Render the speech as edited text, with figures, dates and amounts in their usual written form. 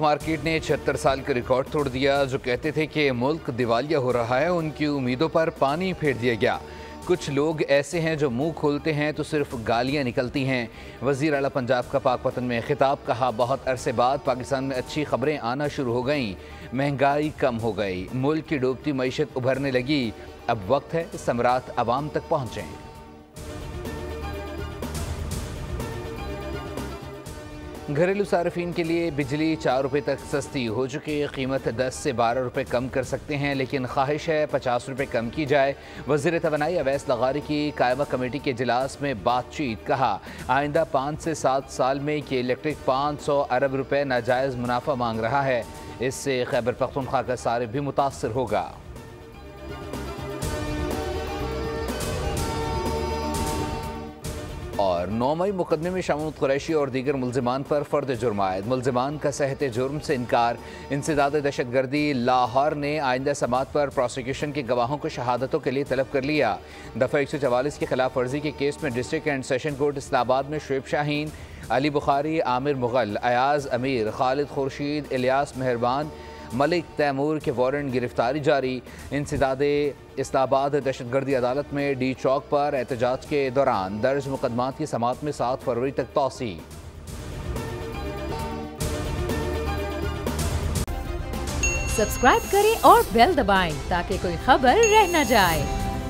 Market ने 76 साल का रिकॉर्ड तोड़ दिया। जो कहते थे कि मुल्क दिवालिया हो रहा है, उनकी उम्मीदों पर पानी फेर दिया गया। कुछ लोग ऐसे हैं जो मुंह खोलते हैं तो सिर्फ गालियां निकलती हैं। वज़ीर आला पंजाब का पाकपतन में खिताब, कहा बहुत अरसे बाद पाकिस्तान में अच्छी खबरें आना शुरू हो गईं। महंगाई कम हो गई, मुल्क की डूबती मईशत उभरने लगी। अब वक्त है समरात अवाम तक पहुँचें। घरेलू सार्फिन के लिए बिजली 4 रुपये तक सस्ती हो चुकी है। कीमत 10 से 12 रुपये कम कर सकते हैं, लेकिन ख्वाहिश है 50 रुपये कम की जाए। वज़ीर तवानाई अवैस लगारी की कायमा कमेटी के इजलास में बातचीत, कहा आइंदा 5 से 7 साल में कि इलेक्ट्रिक 500 अरब रुपये नाजायज़ मुनाफा मांग रहा है। इससे खैबर पख्तूनख्वा का सारिफ भी मुतासर होगा। और 9 मई मुकदमे में शामुल कुरैशी और दीगर मुल्जिमान पर फर्द जुर्म आयद। मुल्जिमान का सहते जुर्म से इनकार। इंसदाद दहशतगर्दी लाहौर ने आइंदा समात पर प्रोसिक्यूशन के गवाहों को शहादतों के लिए तलब कर लिया। दफ़ा 144 की खिलाफ वर्जी के केस में district and session court Islamabad में शुएब शाहीन, अली बुखारी, आमिर मुगल, अयाज अमीर, खालिद खुर्शीद, इलियास मेहरबान, मलिक तैमूर के वारंट गिरफ्तारी जारी। इंसदाद इस्लामाबाद दहशतगर्दी अदालत में डी चौक पर एहतजाज के दौरान दर्ज मुकदमात की समात में 7 फरवरी तक तौसी। सब्सक्राइब करें और बेल दबाएं ताकि कोई खबर रह न जाए।